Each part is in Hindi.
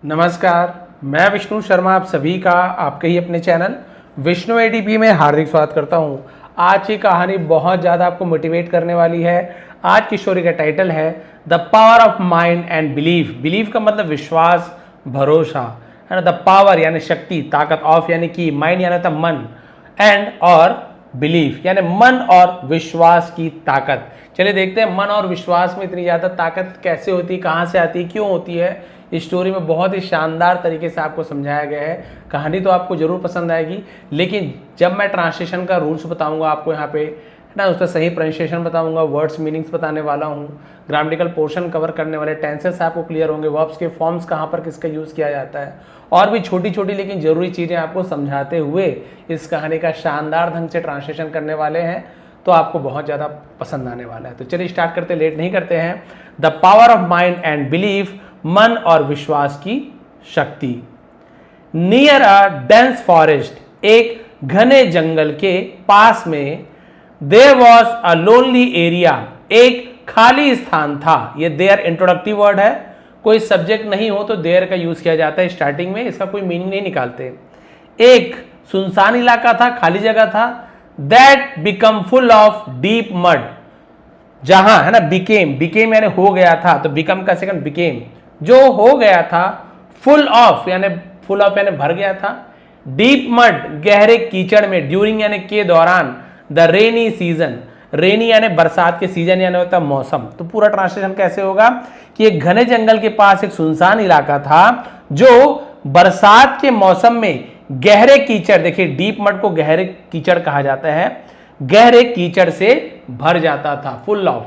नमस्कार, मैं विष्णु शर्मा आप सभी का आपके ही अपने चैनल विष्णु एडीपी में हार्दिक स्वागत करता हूं। आज की कहानी बहुत ज़्यादा आपको मोटिवेट करने वाली है। आज की स्टोरी का टाइटल है the power of mind and belief. Belief का मतलब विश्वास, भरोसा है ना। द पावर यानी शक्ति, ताकत, ऑफ यानी कि, माइंड यानी था मन, एंड और बिलीफ यानी मन और विश्वास की ताकत। चलिए देखते हैं मन और विश्वास में इतनी ज़्यादा ताकत कैसे होती है, कहाँ से आती है, क्यों होती है। इस स्टोरी में बहुत ही शानदार तरीके से आपको समझाया गया है। कहानी तो आपको जरूर पसंद आएगी, लेकिन जब मैं ट्रांसलेशन का रूल्स बताऊंगा आपको यहाँ पे, है ना, उसका सही प्रोनाउंसिएशन बताऊंगा, वर्ड्स मीनिंग्स बताने वाला हूँ, ग्रामेटिकल पोर्शन कवर करने वाले, टेंसेस आपको क्लियर होंगे, वर्ब्स के फॉर्म्स कहाँ पर किसका यूज़ किया जाता है, और भी छोटी छोटी लेकिन जरूरी चीज़ें आपको समझाते हुए इस कहानी का शानदार ढंग से ट्रांसलेशन करने वाले हैं। तो आपको बहुत ज़्यादा पसंद आने वाला है। तो चलिए स्टार्ट करते, लेट नहीं करते हैं। The power of mind and belief, मन और विश्वास की शक्ति। नियर अ डेंस फॉरेस्ट, एक घने जंगल के पास में, there was a lonely area, एक खाली स्थान था। ये देयर इंट्रोडक्टिव वर्ड है, कोई सब्जेक्ट नहीं हो तो देयर का यूज किया जाता है स्टार्टिंग में, इसका कोई मीनिंग नहीं निकालते। एक सुनसान इलाका था, खाली जगह था। That become full of deep mud, जहां, है ना, बिकेम यानी हो गया था, तो बिकम का सेकंड बिकेम, जो हो गया था। फुल ऑफ यानी भर गया था। डीप मड गहरे कीचड़ में, ड्यूरिंग यानी के दौरान। द रेनी सीजन, रेनी यानी बरसात के सीजन यानी होता मौसम। तो पूरा ट्रांसलेशन कैसे होगा कि एक घने जंगल के पास एक सुनसान इलाका था जो बरसात के मौसम में गहरे कीचड़, देखिए डीप मड को गहरे कीचड़ कहा जाता है, गहरे कीचड़ से भर जाता था, फुल ऑफ।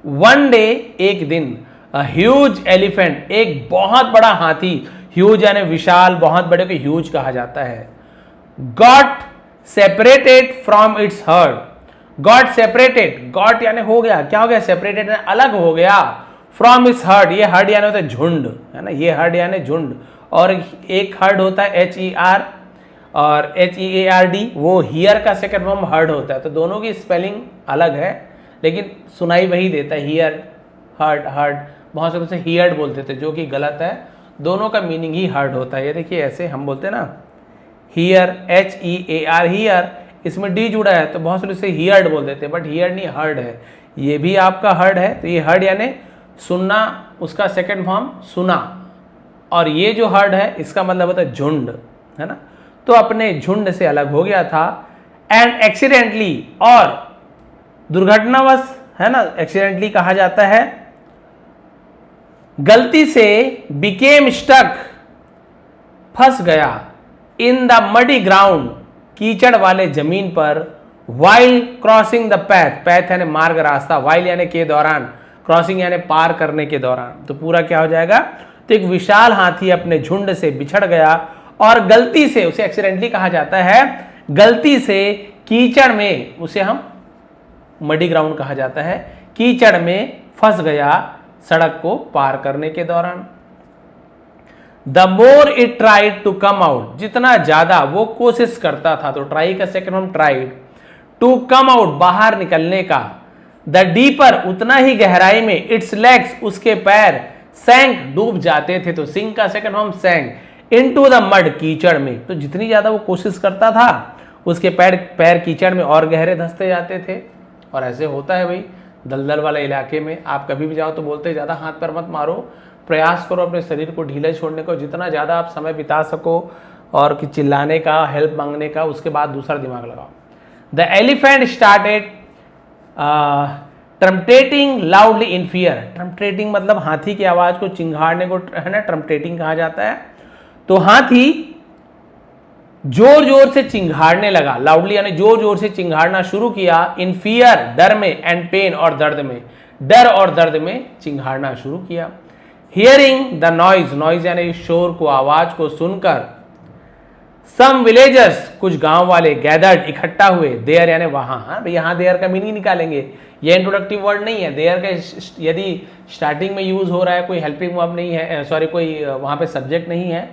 वन डे, एक दिन, अ ह्यूज एलिफेंट, एक बहुत बड़ा हाथी, ह्यूज यानी विशाल, बहुत बड़े को ह्यूज कहा जाता है, got separated from its heard. Got separated, got यानी हो गया, क्या हो गया, सेपरेटेड यानी अलग हो गया, फ्रॉम इट्स हर्ड, ये हर्ड यानी होता है झुंड, है ना, ये हर्ड यानी झुंड। और एक हर्ड होता है HER और HEARD, वो हियर का सेकंड फॉर्म हर्ड होता है। तो दोनों की स्पेलिंग अलग है, लेकिन सुनाई वही देता है, हियर, हर्ड। बहुत से उसे हियर्ड बोलते थे, जो कि गलत है, दोनों का मीनिंग ही हर्ड होता है। ये देखिए ऐसे हम बोलते हैं ना, हियर, HEAR, हियर, इसमें डी जुड़ा है तो बहुत से उसे हियर्ड बोल देते हैं, बट हियर नहीं, हर्ड है। ये भी आपका हर्ड है, तो ये हर्ड यानी सुनना, उसका सेकंड फॉर्म सुना, और ये जो हर्ड है इसका मतलब होता है झुंड, है ना। तो अपने झुंड से अलग हो गया था। एंड एक्सीडेंटली, और दुर्घटनावश, है ना, एक्सीडेंटली कहा जाता है, गलती से, बिकेम स्टक, फंस गया, इन द मडी ग्राउंड, कीचड़ वाले जमीन पर, वाइल क्रॉसिंग द पैथ यानी मार्ग, रास्ता, वाइल यानी के दौरान, क्रॉसिंग यानी पार करने के दौरान। तो पूरा क्या हो जाएगा, तो एक विशाल हाथी अपने झुंड से बिछड़ गया और गलती से, उसे एक्सीडेंटली कहा जाता है, गलती से कीचड़ में, उसे हम मडी ग्राउंड कहा जाता है, कीचड़ में फंस गया सड़क को पार करने के दौरान। The more it tried to come out, जितना ज्यादा वो कोशिश करता था, तो ट्राई का second form tried, to come out, बाहर निकलने का। द डीपर, उतना ही गहराई में, इट्स लेग्स, उसके पैर, सैंक, डूब जाते थे, तो सिंक का second form sank, into the mud, कीचड़ में। तो जितनी ज्यादा वो कोशिश करता था, उसके पैर कीचड़ में और गहरे धंसते जाते थे। और ऐसे होता है भाई, दलदल वाले इलाके में आप कभी भी जाओ तो बोलते ज्यादा हाथ पैर मत मारो, प्रयास करो अपने शरीर को ढीला छोड़ने को, जितना ज्यादा आप समय बिता सको, और कि चिल्लाने का, हेल्प मांगने का, उसके बाद दूसरा दिमाग लगाओ। The elephant started trumpeting loudly in fear. Trumpeting मतलब हाथी की आवाज को चिंघाड़ने को, है ना, ट्रम्पटेटिंग कहा जाता है। तो हाथी जोर जोर से चिंघाड़ने लगा, लाउडली यानी जोर जोर से चिंघाड़ना शुरू किया, इन फियर, डर में, एंड पेन और दर्द में, डर और दर्द में चिंघाड़ना शुरू किया। हियरिंग द नॉइज, नॉइज यानी शोर को, आवाज को सुनकर, सम विलेजर्स, कुछ गांव वाले, गैदर्ड, इकट्ठा हुए, देयर यानी वहां, हाँ यहां देयर का मीनिंग निकालेंगे, ये इंट्रोडक्टिव वर्ड नहीं है। देयर का यदि स्टार्टिंग में यूज हो रहा है, कोई हेल्पिंग वर्ब नहीं है, सॉरी कोई वहां पे सब्जेक्ट नहीं है,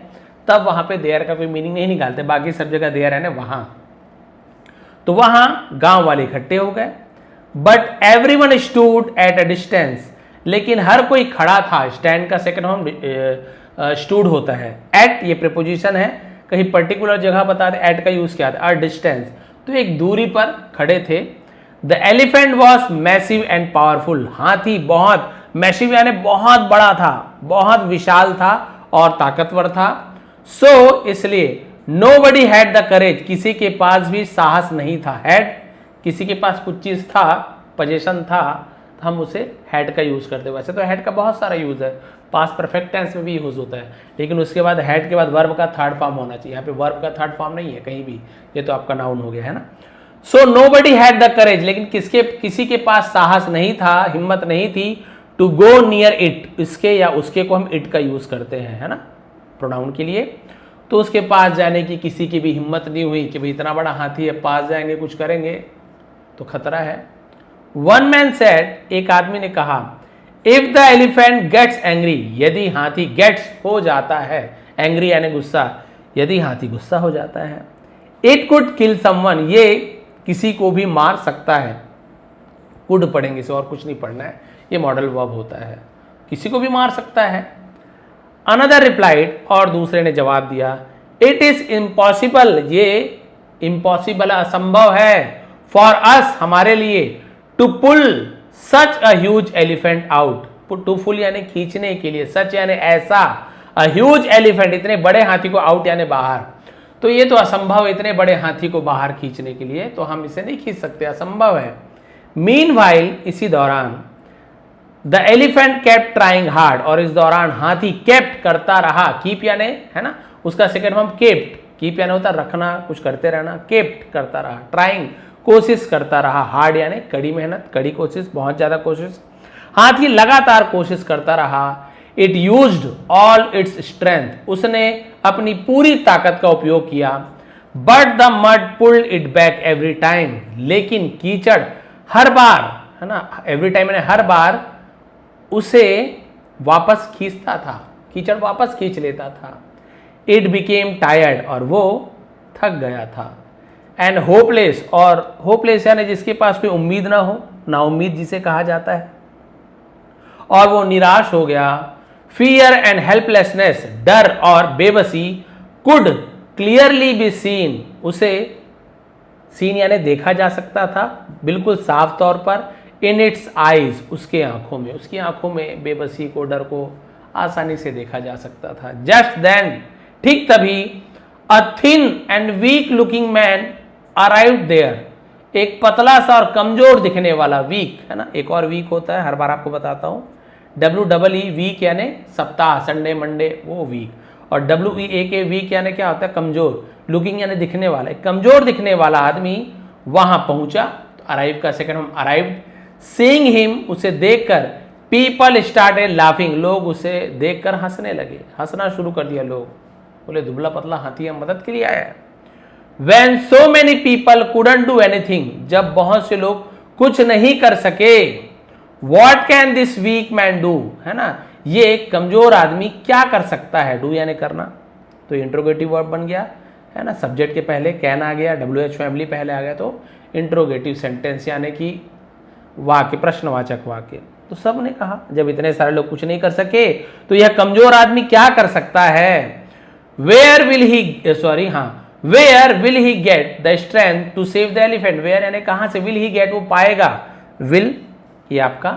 तब वहां पे देयर का कोई मीनिंग नहीं निकालते, बाकी सब जगह देयर है वहां। तो वहां गांव वाले इकट्ठे हो गए। But everyone stood at a distance, लेकिन हर कोई खड़ा था। स्टैंड का सेकंड फॉर्म स्टूड होता है। एट ये प्रीपोजिशन है, कहीं पर्टिकुलर जगह बता दे, एट का यूज किया था। अ डिस्टेंस, तो एक दूरी पर खड़े थे। The elephant was massive and powerful, हाथी बहुत मैसिव यानी बहुत बड़ा था, बहुत विशाल था और ताकतवर था। सो इसलिए नोबडी हैड द करेज, किसी के पास भी साहस नहीं था। हैड किसी के पास कुछ चीज था, पोजीशन था, तो हम उसे हैड का यूज करते। वैसे तो हैड का बहुत सारा यूज है, पास्ट परफेक्ट टेंस में भी यूज होता है, लेकिन उसके बाद हैड के बाद वर्ब का थर्ड फॉर्म होना चाहिए। यहाँ पे वर्ब का थर्ड फॉर्म नहीं है कहीं भी, ये तो आपका नाउन हो गया है ना। So nobody had the courage, लेकिन किसी के पास साहस नहीं था, हिम्मत नहीं थी, टू गो नियर इट, इसके या उसके को हम इट का यूज करते हैं, है ना, प्रोनाउन के लिए। तो उसके पास जाने की किसी की भी हिम्मत नहीं हुई कि भाई इतना बड़ा हाथी है, पास जाएंगे कुछ करेंगे तो खतरा है। वन मैन सेड, एक आदमी ने कहा, if the elephant gets angry, यदि हाथी गेट्स हो जाता है, एंग्री यानी गुस्सा, यदि हाथी गुस्सा हो जाता है, इट कुड किल समवन, ये किसी को भी मार सकता है। कुड पढ़ेंगे इसे, और कुछ नहीं पढ़ना है, ये मॉडल वर्ब होता है, किसी को भी मार सकता है। अनदर रिप्लाइड, और दूसरे ने जवाब दिया, इट इज इम्पॉसिबल, ये इम्पॉसिबल असंभव है, फॉर अस हमारे लिए, to pull such a huge elephant out, to pull यानी खींचने के लिए, सच यानी ऐसा, अ ह्यूज एलिफेंट इतने बड़े हाथी को, आउट यानी बाहर, तो ये तो असंभव है इतने बड़े हाथी को बाहर खींचने के लिए, तो हम इसे नहीं खींच सकते, असंभव है। मीनवाइल, इसी दौरान, the elephant kept trying hard, और इस दौरान हाथी केप्ट करता रहा, कीप यानी है ना, उसका सेकंड फॉर्म केप्ट, कीप यानी होता रखना, कुछ करते रहना, केप्ट करता रहा, ट्राइंग कोशिश करता रहा, हार्ड यानी कड़ी मेहनत, कड़ी कोशिश, बहुत ज्यादा कोशिश, हाथी लगातार कोशिश करता रहा। It used all its strength, उसने अपनी पूरी ताकत का उपयोग किया। But the mud pulled it back every time, लेकिन कीचड़ हर बार, है ना, एवरी टाइम यानी हर बार उसे वापस खींचता था, कीचड़ वापस खींच लेता था। इट बिकेम टायर्ड, और वो थक गया था। एंड होपलेस, और होपलेस यानी जिसके पास कोई उम्मीद ना हो, ना उम्मीद जिसे कहा जाता है, और वो निराश हो गया। फियर एंड हेल्पलेसनेस, डर और बेबसी, कुड क्लियरली बी सीन, उसे सीन यानी देखा जा सकता था बिल्कुल साफ तौर पर। इन इट्स आईज, उसके आंखों में, उसकी आंखों में बेबसी को, डर को आसानी से देखा जा सकता था। जस्ट देन, ठीक तभी, a thin and weak looking man arrived there, एक पतला सा और कमजोर दिखने वाला, वीक है ना, एक और वीक होता है, हर बार आपको बताता हूं, WEE वीक यानी सप्ताह, संडे मंडे, वो वीक, और WEAK वीक यानी क्या होता है, कमजोर, लुकिंग यानी दिखने वाला, एक कमजोर दिखने वाला आदमी वहां पहुंचा। तो अराइव का सेकंड हम अराइव्ड। सीइंग हिम, उसे देखकर, पीपल स्टार्टेड लाफिंग, लोग उसे देखकर हंसने लगे, हंसना शुरू कर दिया लोग, बोले दुबला पतला हाथी हम मदद के लिए आया है। When so many people couldn't do anything, जब बहुत से लोग कुछ नहीं कर सके, What can this weak man do, है ना, ये कमजोर आदमी क्या कर सकता है, डू यानी करना, तो इंट्रोगेटिव वर्ब बन गया, है ना, सब्जेक्ट के पहले कैन आ गया, WH फैमिली पहले आ गया, तो इंट्रोगेटिव सेंटेंस यानी कि वाक्य, प्रश्नवाचक वाक्य। तो सब ने कहा जब इतने सारे लोग कुछ नहीं कर सके तो यह कमजोर आदमी क्या कर सकता है। Where will he get the strength to save the elephant, where यानी कहां से, विल ही गेट वो पाएगा, विल ये आपका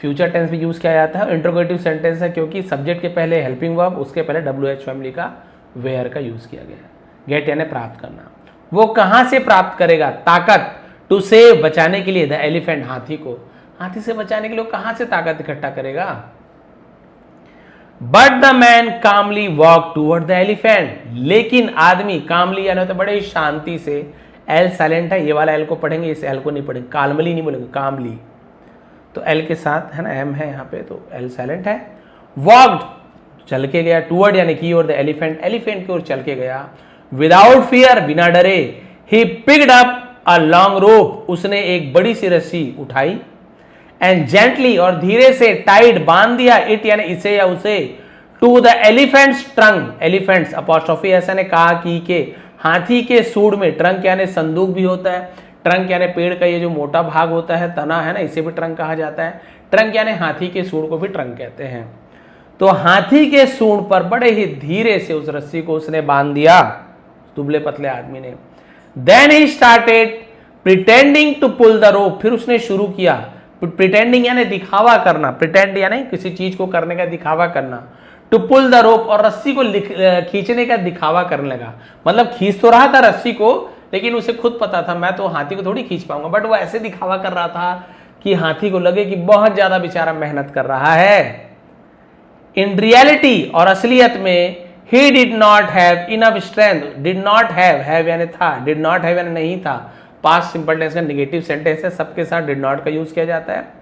फ्यूचर टेंस भी यूज किया जाता है, इंट्रोगेटिव सेंटेंस है क्योंकि सब्जेक्ट के पहले हेल्पिंग वर्ब, उसके पहले WH फैमिली का वेयर का यूज किया गया है। गेट यानी प्राप्त करना, वो कहां से प्राप्त करेगा, ताकत, टू सेव बचाने के लिए, द एलिफेंट हाथी को, हाथी से बचाने के लिए कहां से ताकत इकट्ठा करेगा। But the man calmly walk toward the elephant, लेकिन आदमी, कामली यानी तो बड़े शांति से, एल साइलेंट है, ये वाला एल को पढ़ेंगे, इस एल को नहीं पढ़ेंगे, कालमली नहीं बोलेंगे, कामली, तो एल के साथ है ना, एम है यहाँ पे, तो एल साइलेंट है। वॉक्ड चल के गया, टूवर्ड यानी की ओर, द एलिफेंट एलिफेंट की ओर चल के गया। विदाउट फियर बिना डरे, he picked up a long rope, उसने एक बड़ी सी रस्सी उठाई, एंड जेंटली और धीरे से, टाइड बांध दिया, इट यानी इसे या उसे, to the elephant's trunk, elephant's apostrophe ऐसा ने कहा कि के हाथी के सूंड में, ट्रंक यानी संदूक भी होता है, ट्रंक यानी पेड़ का ये जो मोटा भाग होता है, तना है ना, इसे भी ट्रंक कहा जाता है, ट्रंक यानी हाथी के सूंड को भी ट्रंक कहते हैं। तो हाथी के सूंड पर बड़े ही धीरे से उस रस्सी को उसने बांध दिया, दुबले पतले आदमी ने। Then he started pretending to pull the rope, फिर उसने शुरू किया, प्रिटेंडिंग यानी दिखावा करना, प्रिटेंड यानी किसी चीज को करने का दिखावा करना, टू पुल द रोप, और रस्सी को खींचने का दिखावा करने लगा। मतलब खींच तो रहा था रस्सी को, लेकिन उसे खुद पता था मैं तो हाथी को थोड़ी खींच पाऊंगा, बट वो ऐसे दिखावा कर रहा था कि हाथी को लगे कि बहुत ज्यादा बेचारा मेहनत कर रहा है। इन रियलिटी, और असलियत में, he did not have enough strength, did not have यानी था, did not have यानी नहीं था, पास्ट सिंपल टेंस का नेगेटिव सेंटेंस है, सबके साथ did not का यूज किया जाता है,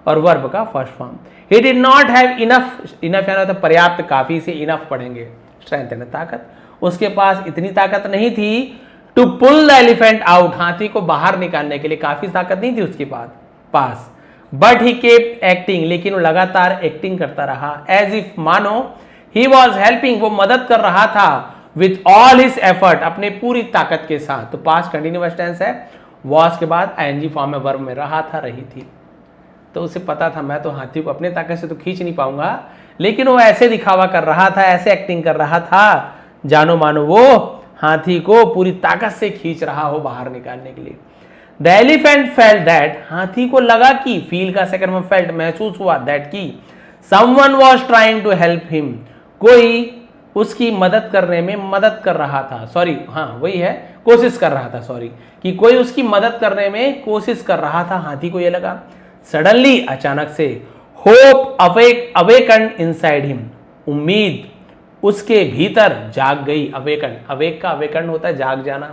और वर्ब का first form. he did not have enough यानी तो पर्याप्त, काफी से enough पढ़ेंगे, स्ट्रेंथ यानी ताकत, उसके पास इतनी ताकत नहीं थी to pull the elephant out, हाथी को बाहर निकालने के लिए काफी ताकत नहीं थी उसके पास। बट ही केप्ट एक्टिंग, लेकिन वो लगातार एक्टिंग करता रहा, एज इफ मानो ही वॉज हेल्पिंग, वो मदद कर रहा था, विथ ऑल हिज एफर्ट, अपने पूरी ताकत के साथ। तो पास्ट कंटिन्यूअस टेंस है, वॉज के बाद आईएनजी फॉर्म में वर्ब में रहा था, रही थी। तो उसे पता था मैं तो हाथी को अपने ताकत से तो खींच नहीं पाऊंगा, लेकिन वो ऐसे दिखावा कर रहा था, ऐसे एक्टिंग कर रहा था, जानो मानो वो हाथी को पूरी ताकत से खींच रहा हो बाहर निकालने के लिए। द एलिफेंट फेल्ट दैट, हाथी को लगा कि, फील का सेकंड में फेल्ट, महसूस हुआ, दैट की someone was trying to help him, कोई उसकी मदद करने में मदद कर रहा था, सॉरी हाँ वही है, कोशिश कर रहा था, सॉरी, कि कोई उसकी मदद करने में कोशिश कर रहा था, हाथी को यह लगा। सडनली, अचानक से, होप अवेकन इनसाइड हिम, उम्मीद उसके भीतर जाग गई, अवेकन, अवेक का अवेकन होता है जाग जाना।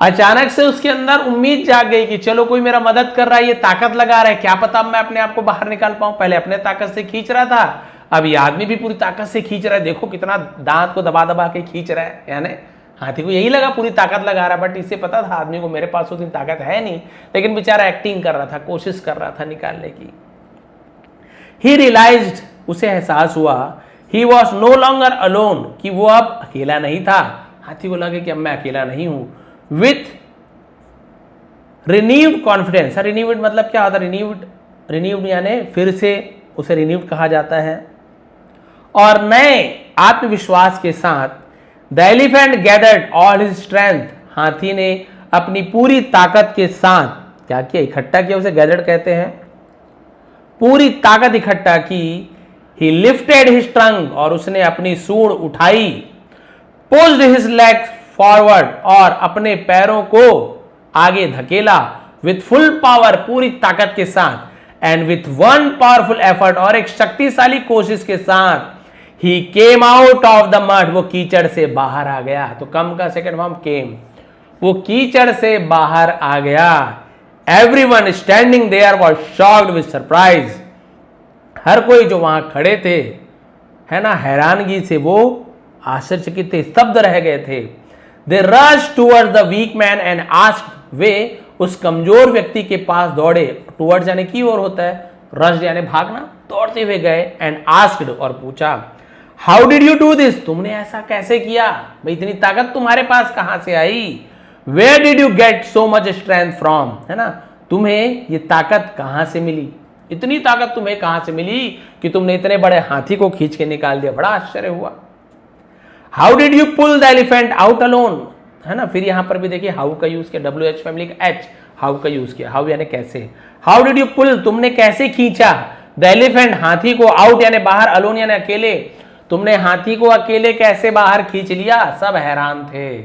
अचानक से उसके अंदर उम्मीद जाग गई कि चलो कोई मेरा मदद कर रहा है, ये ताकत लगा रहा है, क्या पता मैं अपने आप को बाहर निकाल पाऊं। पहले अपने ताकत से खींच रहा था, अब ये आदमी भी पूरी ताकत से खींच रहा है, देखो कितना दांत को दबा दबा के खींच रहा है, यानी हाथी को यही लगा पूरी ताकत लगा रहा है, बट इसे पता था आदमी को मेरे पास उतनी ताकत है नहीं, लेकिन बेचारा एक्टिंग कर रहा था, कोशिश कर रहा था निकालने की। ही रियलाइज्ड, उसे एहसास हुआ, he was no longer alone, कि वो अब अकेला नहीं था। हाथी को लगे कि अब मैं अकेला नहीं हूं। विथ रिन्यूड कॉन्फिडेंस, रिन्यूड मतलब क्या होता है, रिन्यूड यानी फिर से, उसे रिन्यूड कहा जाता है, और नए आत्मविश्वास के साथ, the elephant gathered all his strength, हाथी ने अपनी पूरी ताकत के साथ क्या किया, इकट्ठा किया, उसे गैदर्ड कहते हैं, पूरी ताकत इकट्ठा की। ही लिफ्टेड हिज ट्रंक, और उसने अपनी सूंड उठाई, पुश्ड हिज लेग्स फॉरवर्ड, और अपने पैरों को आगे धकेला, विथ फुल पावर, पूरी ताकत के साथ, and with one powerful effort, और एक शक्तिशाली कोशिश के साथ, he came out of the mud, वो कीचड़ से बाहर आ गया। तो कम का सेकंड फॉर्म केम, वो कीचड़ से बाहर आ गया। Everyone standing there was shocked with surprise, हर कोई जो वहां खड़े थे, है ना, हैरानगी से वो आश्चर्यचकित थे, स्तब्ध रह गए थे। They rush towards the weak man and asked, वे उस कमजोर व्यक्ति के पास दौड़े, टूवर्ड्स यानी की ओर होता है, रश यानी भागना, दौड़ते हुए गए, एंड आस्क्ड, और पूछा, how did you do this, तुमने ऐसा कैसे किया, भाई इतनी ताकत तुम्हारे पास कहां से आई। Where did you get so much strength from, है ना, तुम्हें ये ताकत कहां से मिली, इतनी ताकत तुम्हें कहां से मिली कि तुमने इतने बड़े हाथी को खींच के निकाल दिया, बड़ा आश्चर्य हुआ। How did you pull the elephant out alone, है ना, फिर यहां पर भी देखिए हाउ का यूज किया, WH फैमिली का H, हाउ का यूज किया, हाउ यानी कैसे। हाउ डिड यू पुल, तुमने कैसे खींचा, द एलिफेंट, हाथी को, आउट यानी बाहर, अलोन यानी अकेले, तुमने हाथी को अकेले कैसे बाहर खींच लिया, सब हैरान थे।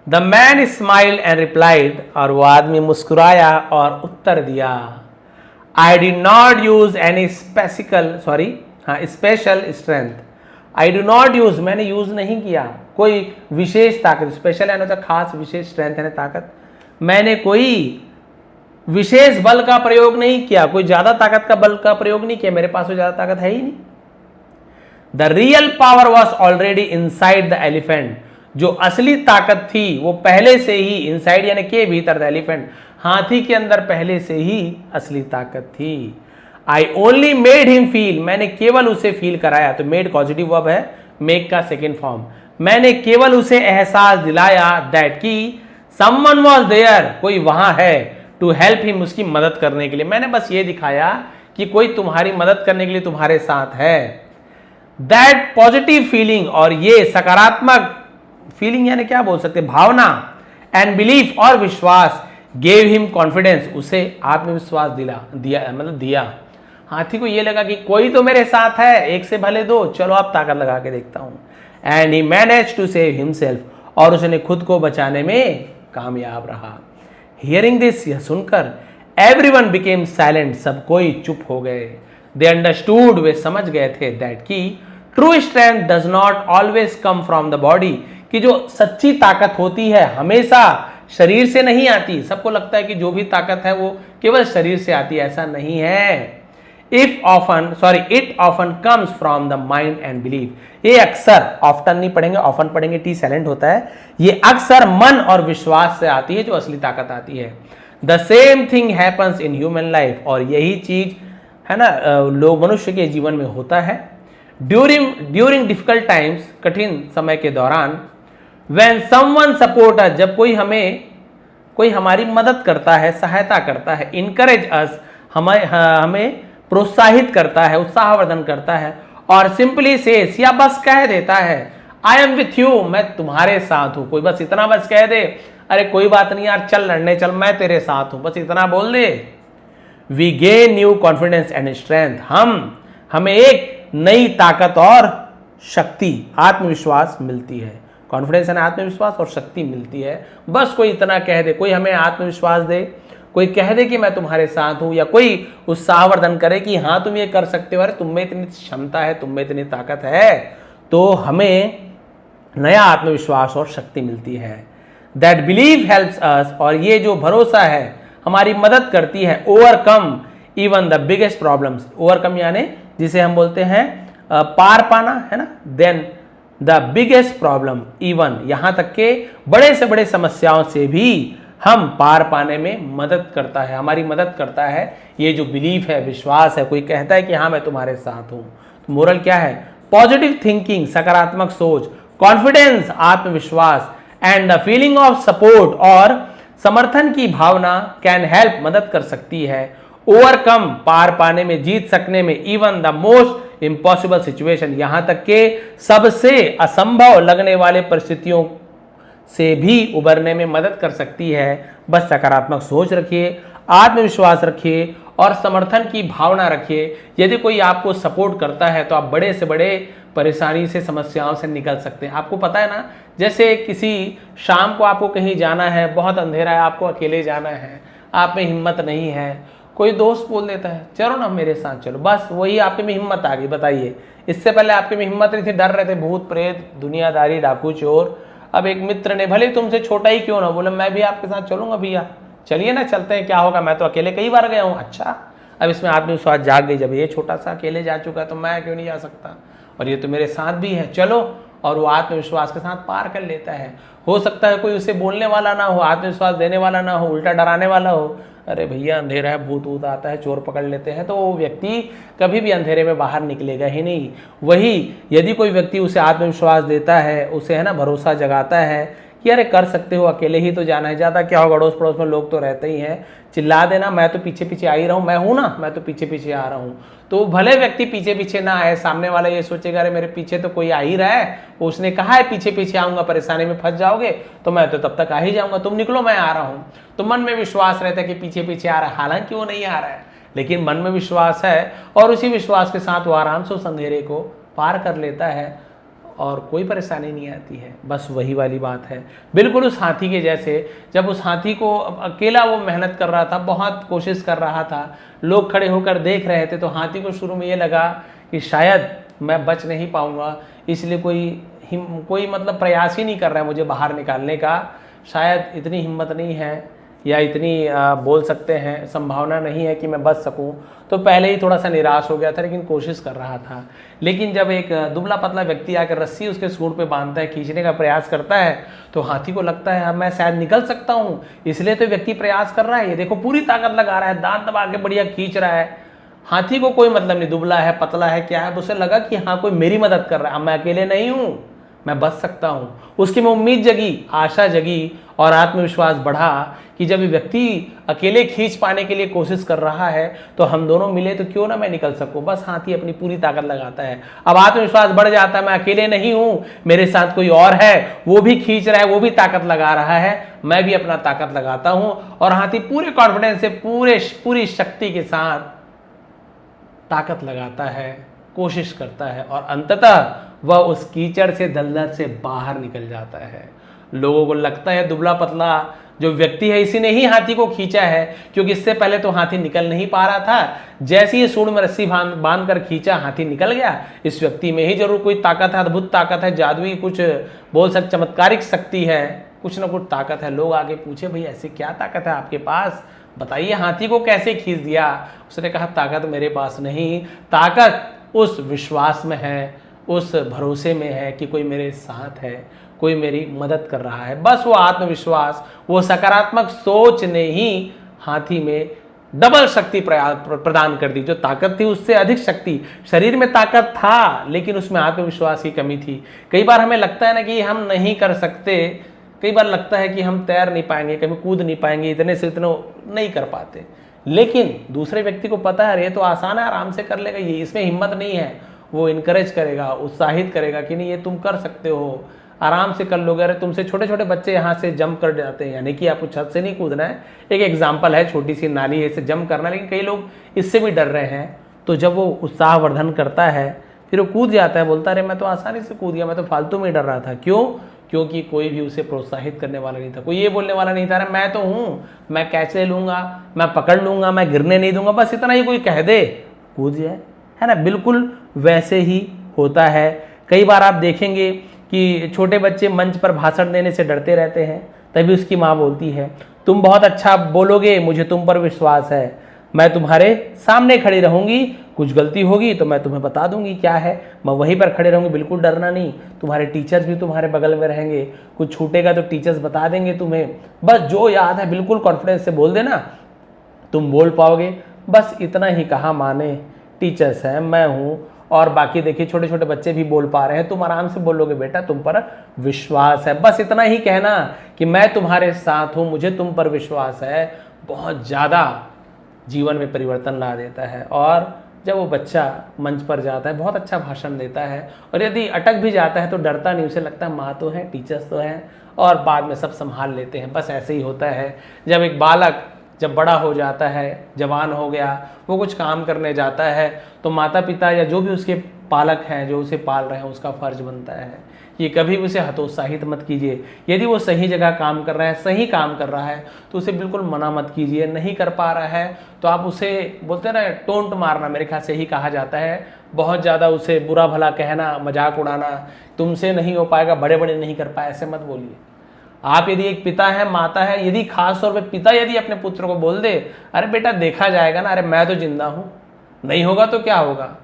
The man smiled and replied, और वो आदमी मुस्कुराया और उत्तर दिया, I did not use any special strength, I do not use, मैंने यूज नहीं किया कोई विशेष ताकत, स्पेशल यानी खास, विशेष स्ट्रेंथ यानी ताकत, मैंने कोई विशेष बल का प्रयोग नहीं किया, कोई ज्यादा ताकत का बल का प्रयोग नहीं किया, मेरे पास तो ज्यादा ताकत है ही नहीं। The real power was already inside the elephant, जो असली ताकत थी वो पहले से ही, इनसाइड यानी के भीतर, द एलिफेंट, हाथी के अंदर पहले से ही असली ताकत थी। I only made him feel, मैंने केवल उसे फील कराया, तो मेड पॉजिटिव वर्ब है, मेक का सेकेंड फॉर्म, मैंने केवल उसे एहसास दिलाया, दैट की समवन वॉज देयर, कोई वहां है, टू हेल्प हिम, उसकी मदद करने के लिए। मैंने बस ये दिखाया कि कोई तुम्हारी मदद करने के लिए तुम्हारे साथ है। दैट पॉजिटिव फीलिंग, और ये सकारात्मक फीलिंग यानी क्या बोल सकते, भावना, एंड बिलीफ और विश्वास, गेव हिम कॉन्फिडेंस, उसे आत्मविश्वास दिया। हाथी को ये लगा कि कोई तो मेरे साथ है, एक से भले दो, चलो अब ताकत लगा के देखता हूं। And he manage to save himself, और उसने खुद को बचाने में कामयाब रहा। हियरिंग दिस, यह सुनकर, एवरीवन बिकेम साइलेंट, सब कोई चुप हो गए। दे अंडरस्टूड, वे समझ गए थे, दैट की true strength does not always come from the body, कि जो सच्ची ताकत होती है हमेशा शरीर से नहीं आती। सबको लगता है कि जो भी ताकत है वो केवल शरीर से आती है, ऐसा नहीं है। It often comes from the mind and belief. ये अक्सर, ऑफ्टन नहीं पढ़ेंगे, ऑफन पढ़ेंगे, टी साइलेंट होता है। ये अक्सर मन और विश्वास से आती है, जो असली ताकत आती है। The same thing happens in human life, और यही चीज है ना लोग मनुष्य के जीवन में होता है। ड्यूरिंग डिफिकल्ट टाइम्स, कठिन समय के दौरान, व्हेन समवन सपोर्ट अस, जब कोई हमारी मदद करता है, सहायता करता है, इनकरेज अस, हमें प्रोत्साहित करता है, उत्साहवर्धन करता है, और सिंपली सेस, या बस कह देता है, आई एम विथ यू, मैं तुम्हारे साथ हूं। कोई बस इतना बस कह दे, अरे कोई बात नहीं यार, चल लड़ने चल, मैं तेरे साथ हूं, बस इतना बोल दे। We gain new confidence and strength, हमें एक नई ताकत और शक्ति, आत्मविश्वास मिलती है। कॉन्फिडेंस यानी आत्मविश्वास और शक्ति मिलती है। बस कोई इतना कह दे, कोई हमें आत्मविश्वास दे, कोई कह दे कि मैं तुम्हारे साथ हूं, या कोई उत्साहवर्धन करे कि हाँ तुम ये कर सकते हो, अरे तुम में इतनी क्षमता है, तुम में इतनी ताकत है, तो हमें नया आत्मविश्वास और शक्ति मिलती है। दैट बिलीव हेल्प्स अस, और ये जो भरोसा है हमारी मदद करती है, overcome even the biggest problems. Overcome यानी जिसे हम बोलते हैं पार पाना, है ना। Then the biggest problem, even यहां तक के बड़े से बड़े समस्याओं से भी हम पार पाने में मदद करता है, हमारी मदद करता है ये जो बिलीफ है, विश्वास है। कोई कहता है कि हाँ मैं तुम्हारे साथ हूं, तो मोरल क्या है, पॉजिटिव थिंकिंग, सकारात्मक सोच, कॉन्फिडेंस, आत्मविश्वास, and the feeling of support, और समर्थन की भावना, कैन हेल्प, मदद कर सकती है, ओवरकम, पार पाने में, जीत सकने में, even the most impossible situation, यहां तक के सबसे असंभव लगने वाले परिस्थितियों से भी उबरने में मदद कर सकती है। बस सकारात्मक सोच रखिए, आत्मविश्वास रखिए, और समर्थन की भावना रखिए। यदि कोई आपको सपोर्ट करता है तो आप बड़े से बड़े परेशानी से, समस्याओं से निकल सकते हैं। आपको पता है ना, जैसे किसी शाम को आपको कहीं जाना है, बहुत अंधेरा है, आपको अकेले जाना है, आप में हिम्मत नहीं है, कोई दोस्त बोल देता है चलो ना मेरे साथ चलो, बस वही आपके में हिम्मत आ गई। बताइए, इससे पहले आपके में हिम्मत नहीं थी, डर रहे थे भूत प्रेत, दुनियादारी, डाकू चोर। अब एक मित्र ने, भले तुमसे छोटा ही क्यों ना, बोले मैं भी आपके साथ चलूंगा भैया, चलिए ना चलते हैं, क्या होगा, मैं तो अकेले कई बार गया हूँ। अच्छा, अब इसमें आत्मविश्वास जाग गई, जब ये छोटा सा अकेले जा चुका है तो मैं क्यों नहीं जा सकता, और ये तो मेरे साथ भी है, चलो। और वो आत्मविश्वास के साथ पार कर लेता है। हो सकता है कोई उसे बोलने वाला ना हो, आत्मविश्वास देने वाला ना हो, उल्टा डराने वाला हो, अरे भैया अंधेरा है, भूत वूत आता है, चोर पकड़ लेते हैं, तो वो व्यक्ति कभी भी अंधेरे में बाहर निकलेगा ही नहीं। वही यदि कोई व्यक्ति उसे आत्मविश्वास देता है, उसे है ना भरोसा जगाता है कि अरे कर सकते हो, अकेले ही तो जाना है, ज़्यादा क्या होगा, अड़ोस पड़ोस में लोग तो रहते ही हैं, चिल्ला देना मैं तो पीछे पीछे आ ही रहा हूँ, मैं हूँ ना, मैं तो पीछे पीछे आ रहा हूँ। तो भले व्यक्ति पीछे पीछे ना आए, सामने वाला ये सोचेगा अरे मेरे पीछे तो कोई आ ही रहा है, उसने कहा है पीछे पीछे आऊंगा, परेशानी में फंस जाओगे तो मैं तो तब तक आ ही जाऊंगा, तुम निकलो मैं आ रहा हूँ। तो मन में विश्वास रहता है कि पीछे पीछे आ रहा है, हालांकि वो नहीं आ रहा है, लेकिन मन में विश्वास है, और उसी विश्वास के साथ वो आराम से उस अंधेरे को पार कर लेता है और कोई परेशानी नहीं आती है। बस वही वाली बात है, बिल्कुल उस हाथी के जैसे। जब उस हाथी को अकेला वो मेहनत कर रहा था, बहुत कोशिश कर रहा था, लोग खड़े होकर देख रहे थे, तो हाथी को शुरू में ये लगा कि शायद मैं बच नहीं पाऊंगा, इसलिए कोई मतलब प्रयास ही नहीं कर रहा है मुझे बाहर निकालने का, शायद इतनी हिम्मत नहीं है, या इतनी बोल सकते हैं संभावना नहीं है कि मैं बच सकूं। तो पहले ही थोड़ा सा निराश हो गया था, लेकिन कोशिश कर रहा था। लेकिन जब एक दुबला पतला व्यक्ति आकर रस्सी उसके सूंड पे बांधता है, खींचने का प्रयास करता है, तो हाथी को लगता है अब मैं शायद निकल सकता हूं, इसलिए तो व्यक्ति प्रयास कर रहा है। ये देखो पूरी ताकत लगा रहा है, दांत दबा के बढ़िया खींच रहा है। हाथी को कोई मतलब नहीं, दुबला है, पतला है, क्या है, उसे लगा कि हाँ कोई मेरी मदद कर रहा है, अब मैं अकेले नहीं हूँ, मैं बच सकता हूँ। उसकी में उम्मीद जगी, आशा जगी और आत्मविश्वास बढ़ा कि जब ये व्यक्ति अकेले खींच पाने के लिए कोशिश कर रहा है तो हम दोनों मिले तो क्यों ना मैं निकल सकूं। बस हाथी अपनी पूरी ताकत लगाता है। अब आत्मविश्वास बढ़ जाता है, मैं अकेले नहीं हूं, मेरे साथ कोई और है, वो भी खींच रहा है, वो भी ताकत लगा रहा है, मैं भी अपना ताकत लगाता हूं। और हाथी पूरे कॉन्फिडेंस से, पूरी शक्ति के साथ ताकत लगाता है, कोशिश करता है और अंततः वह उस कीचड़ से, दलदल से बाहर निकल जाता है। लोगों को लगता है दुबला पतला जो व्यक्ति है इसी ने ही हाथी को खींचा है, क्योंकि इससे पहले तो हाथी निकल नहीं पा रहा था। जैसे ही सूंड में रस्सी बांध कर खींचा, हाथी निकल गया। इस व्यक्ति में ही जरूर कोई ताकत है, अद्भुत ताकत है, जादुई कुछ बोल सकते, चमत्कारिक शक्ति है, कुछ ना कुछ ताकत है। लोग आगे पूछे भाई ऐसी क्या ताकत है आपके पास, बताइए हाथी को कैसे खींच दिया। उसने कहा ताकत मेरे पास नहीं, ताकत उस विश्वास में है, उस भरोसे में है कि कोई मेरे साथ है, कोई मेरी मदद कर रहा है। बस वो आत्मविश्वास, वो सकारात्मक सोच ने ही हाथी में डबल शक्ति प्रदान कर दी। जो ताकत थी उससे अधिक शक्ति, शरीर में ताकत था लेकिन उसमें आत्मविश्वास की कमी थी। कई बार हमें लगता है ना कि हम नहीं कर सकते, कई बार लगता है कि हम तैर नहीं पाएंगे, कभी कूद नहीं पाएंगे, इतने से इतना नहीं कर पाते। लेकिन दूसरे व्यक्ति को पता है ये तो आसान है, आराम से कर लेगा, ये इसमें हिम्मत नहीं है, वो इनकरेज करेगा, उत्साहित करेगा कि नहीं ये तुम कर सकते हो, आराम से कर लोगे। अरे तुमसे छोटे छोटे बच्चे यहाँ से जंप कर जाते हैं, यानी कि आपको छत से नहीं कूदना है, एक एग्जाम्पल है, छोटी सी नाली है, इसे जंप करना है, लेकिन कई लोग इससे भी डर रहे हैं। तो जब वो उत्साहवर्धन करता है फिर वो कूद जाता है, बोलता है अरे मैं तो आसानी से कूद गया, मैं तो फालतू में डर रहा था। क्यों? क्योंकि कोई भी उसे प्रोत्साहित करने वाला नहीं था, कोई ये बोलने वाला नहीं था अरे मैं तो हूँ, मैं कैसे लूँगा, मैं पकड़ लूँगा, मैं गिरने नहीं दूंगा, बस इतना ही कोई कह दे कूद जाए, है ना। बिल्कुल वैसे ही होता है। कई बार आप देखेंगे कि छोटे बच्चे मंच पर भाषण देने से डरते रहते हैं, तभी उसकी माँ बोलती है तुम बहुत अच्छा बोलोगे, मुझे तुम पर विश्वास है, मैं तुम्हारे सामने खड़ी रहूंगी, कुछ गलती होगी तो मैं तुम्हें बता दूंगी क्या है, मैं वहीं पर खड़े रहूंगी, बिल्कुल डरना नहीं, तुम्हारे टीचर्स भी तुम्हारे बगल में रहेंगे, कुछ छूटेगा तो टीचर्स बता देंगे तुम्हें, बस जो याद है बिल्कुल कॉन्फिडेंस से बोल देना, तुम बोल पाओगे। बस इतना ही कहा माने, टीचर्स हैं, मैं हूँ, और बाकी देखिए छोटे छोटे बच्चे भी बोल पा रहे हैं, तुम आराम से बोलोगे बेटा, तुम पर विश्वास है। बस इतना ही कहना कि मैं तुम्हारे साथ हूँ, मुझे तुम पर विश्वास है, बहुत ज़्यादा जीवन में परिवर्तन ला देता है। और जब वो बच्चा मंच पर जाता है, बहुत अच्छा भाषण देता है, और यदि अटक भी जाता है तो डरता नहीं, उसे लगता है माँ तो है, टीचर्स तो हैं, और बाद में सब संभाल लेते हैं। बस ऐसे ही होता है। जब एक बालक जब बड़ा हो जाता है, जवान हो गया, वो कुछ काम करने जाता है, तो माता पिता या जो भी उसके पालक हैं, जो उसे पाल रहे हैं, उसका फर्ज बनता है कि कभी भी उसे हतोत्साहित मत कीजिए। यदि वो सही जगह काम कर रहा है, सही काम कर रहा है, तो उसे बिल्कुल मना मत कीजिए। नहीं कर पा रहा है तो आप उसे बोलते हैं ना, टोंट मारना, मेरे ख्याल से ही कहा जाता है, बहुत ज़्यादा उसे बुरा भला कहना, मजाक उड़ाना, तुमसे नहीं हो पाएगा, बड़े बड़े नहीं कर पाए, ऐसे मत बोलिए। आप यदि एक पिता है, माता है, यदि खास तौर पे पिता यदि अपने पुत्र को बोल दे अरे बेटा देखा जाएगा ना, अरे मैं तो जिंदा हूं, नहीं होगा तो क्या होगा,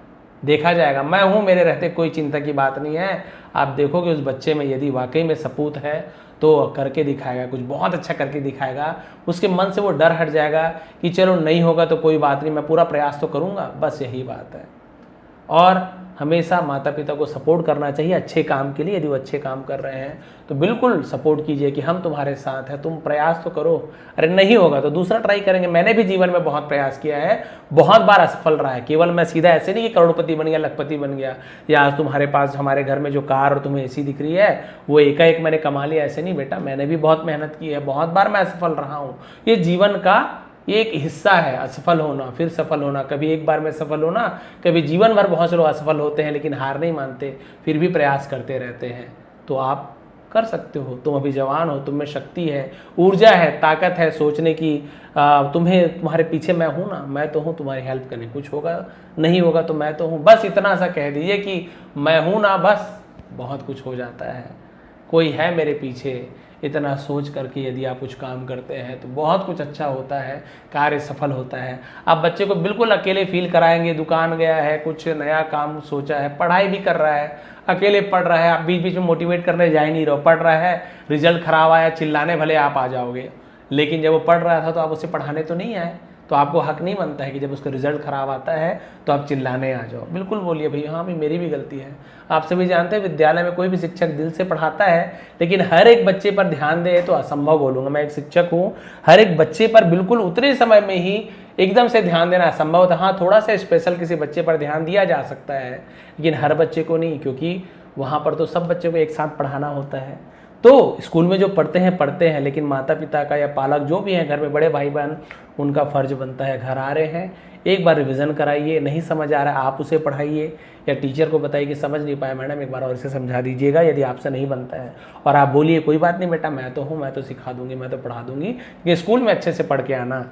देखा जाएगा, मैं हूं, मेरे रहते कोई चिंता की बात नहीं है। आप देखोगे उस बच्चे में यदि वाकई में सपूत है तो करके दिखाएगा, कुछ बहुत अच्छा करके दिखाएगा, उसके मन से वो डर हट जाएगा कि चलो नहीं होगा तो कोई बात नहीं, मैं पूरा प्रयास तो करूंगा, बस यही बात है। और हमेशा माता पिता को सपोर्ट करना चाहिए अच्छे काम के लिए। यदि वो अच्छे काम कर रहे हैं तो बिल्कुल सपोर्ट कीजिए कि हम तुम्हारे साथ हैं, तुम प्रयास तो करो, अरे नहीं होगा तो दूसरा ट्राई करेंगे। मैंने भी जीवन में बहुत प्रयास किया है, बहुत बार असफल रहा है। केवल मैं सीधा ऐसे नहीं कि करोड़पति बन गया, लखपति बन गया, या आज तुम्हारे पास हमारे घर में जो कार और तुम्हें एसी दिख रही है वो एकाएक मैंने कमा लिया, ऐसे नहीं बेटा, मैंने भी बहुत मेहनत की है, बहुत बार मैं असफल रहा हूँ। ये जीवन का ये एक हिस्सा है, असफल होना फिर सफल होना, कभी एक बार में सफल होना, कभी जीवन भर। बहुत से लोग असफल होते हैं लेकिन हार नहीं मानते, फिर भी प्रयास करते रहते हैं। तो आप कर सकते हो, तुम अभी जवान हो, तुम में शक्ति है, ऊर्जा है, ताकत है सोचने की, तुम्हें, तुम्हारे पीछे मैं हूँ ना, मैं तो हूँ तुम्हारी हेल्प करने, कुछ होगा नहीं होगा तो मैं तो हूँ, बस इतना सा कह दीजिए कि मैं हूँ ना, बस बहुत कुछ हो जाता है, कोई है मेरे पीछे। इतना सोच करके यदि आप कुछ काम करते हैं तो बहुत कुछ अच्छा होता है, कार्य सफल होता है। आप बच्चे को बिल्कुल अकेले फील कराएंगे, दुकान गया है, कुछ नया काम सोचा है, पढ़ाई भी कर रहा है, अकेले पढ़ रहा है, आप बीच बीच में मोटिवेट करने जा ही नहीं रहो, पढ़ रहा है, रिजल्ट खराब आया, चिल्लाने भले आप आ जाओगे, लेकिन जब वो पढ़ रहा था तो आप उसे पढ़ाने तो नहीं आए, तो तो आपको हक नहीं बनता है कि जब उसका रिजल्ट खराब आता है तो आप चिल्लाने आ जाओ। बिल्कुल बोलिए भैया हाँ भाई मेरी भी गलती है। आप सभी जानते हैं विद्यालय में कोई भी शिक्षक दिल से पढ़ाता है, लेकिन हर एक बच्चे पर ध्यान दे तो असंभव बोलूँगा। मैं एक शिक्षक हूँ, हर एक बच्चे पर बिल्कुल उतने समय में ही एकदम से ध्यान देना असंभव था। हाँ, थोड़ा सा स्पेशल किसी बच्चे पर ध्यान दिया जा सकता है, लेकिन हर बच्चे को नहीं, क्योंकि वहाँ पर तो सब बच्चों को एक साथ पढ़ाना होता है। तो स्कूल में जो पढ़ते हैं, लेकिन माता पिता का या पालक जो भी हैं घर में, बड़े भाई बहन, उनका फर्ज बनता है, घर आ रहे हैं एक बार रिवीजन कराइए, नहीं समझ आ रहा है आप उसे पढ़ाइए या टीचर को बताइए कि समझ नहीं पाया मैडम एक बार और इसे समझा दीजिएगा यदि आपसे नहीं बनता है। और आप बोलिए कोई बात नहीं बेटा मैं तो हूँ, मैं तो सिखा दूंगी, मैं तो पढ़ा दूंगी। ये स्कूल में अच्छे से पढ़ के आना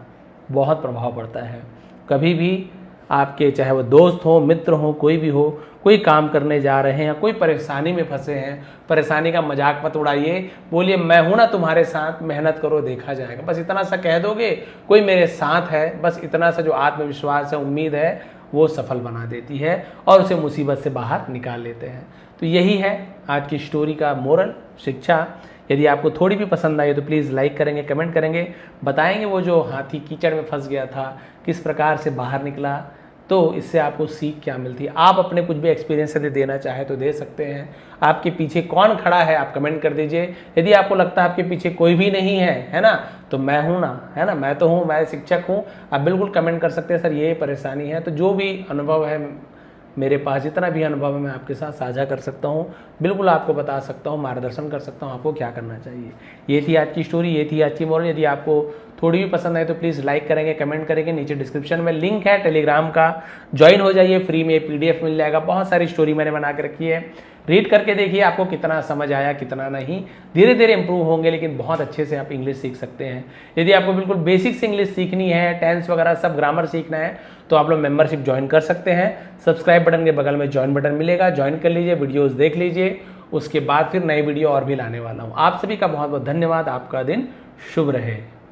बहुत प्रभाव पड़ता है। कभी भी आपके चाहे वो दोस्त हो, मित्र हो, कोई भी हो, कोई काम करने जा रहे हैं या कोई परेशानी में फंसे हैं, परेशानी का मजाक मत उड़ाइए, बोलिए मैं हूं ना तुम्हारे साथ, मेहनत करो देखा जाएगा। बस इतना सा कह दोगे कोई मेरे साथ है, बस इतना सा जो आत्मविश्वास है, उम्मीद है, वो सफल बना देती है और उसे मुसीबत से बाहर निकाल लेते हैं। तो यही है आज की स्टोरी का मोरल, शिक्षा। यदि आपको थोड़ी भी पसंद आई तो प्लीज़ लाइक करेंगे, कमेंट करेंगे, बताएंगे वो जो हाथी कीचड़ में फंस गया था किस प्रकार से बाहर निकला, तो इससे आपको सीख क्या मिलती है। आप अपने कुछ भी एक्सपीरियंस यदि देना चाहे तो दे सकते हैं। आपके पीछे कौन खड़ा है आप कमेंट कर दीजिए। यदि आपको लगता है आपके पीछे कोई भी नहीं है ना, तो मैं हूँ ना, है ना, मैं तो हूँ, मैं शिक्षक हूँ। आप बिल्कुल कमेंट कर सकते हैं सर ये परेशानी है। तो जो भी अनुभव है मेरे पास, जितना भी अनुभव है मैं आपके साथ साझा कर सकता हूँ, बिल्कुल आपको बता सकता हूँ, मार्गदर्शन कर सकता हूँ आपको क्या करना चाहिए। ये थी आज की स्टोरी, ये थी आज की मोरल। यदि आपको थोड़ी भी पसंद आए तो प्लीज़ लाइक करेंगे, कमेंट करेंगे। नीचे डिस्क्रिप्शन में लिंक है टेलीग्राम का, ज्वाइन हो जाइए, फ्री में PDF मिल जाएगा। बहुत सारी स्टोरी मैंने बना के रखी है, रीड करके देखिए आपको कितना समझ आया कितना नहीं। धीरे धीरे इंप्रूव होंगे, लेकिन बहुत अच्छे से आप इंग्लिश सीख सकते हैं। यदि आपको बिल्कुल बेसिक से इंग्लिश सीखनी है, टेंस वगैरह सब ग्रामर सीखना है, तो आप लोग मेंबरशिप ज्वाइन कर सकते हैं। सब्सक्राइब बटन के बगल में ज्वाइन बटन मिलेगा, ज्वाइन कर लीजिए, वीडियोज़ देख लीजिए। उसके बाद फिर नई वीडियो और भी लाने वाला हूँ। आप सभी का बहुत बहुत धन्यवाद। आपका दिन शुभ रहे।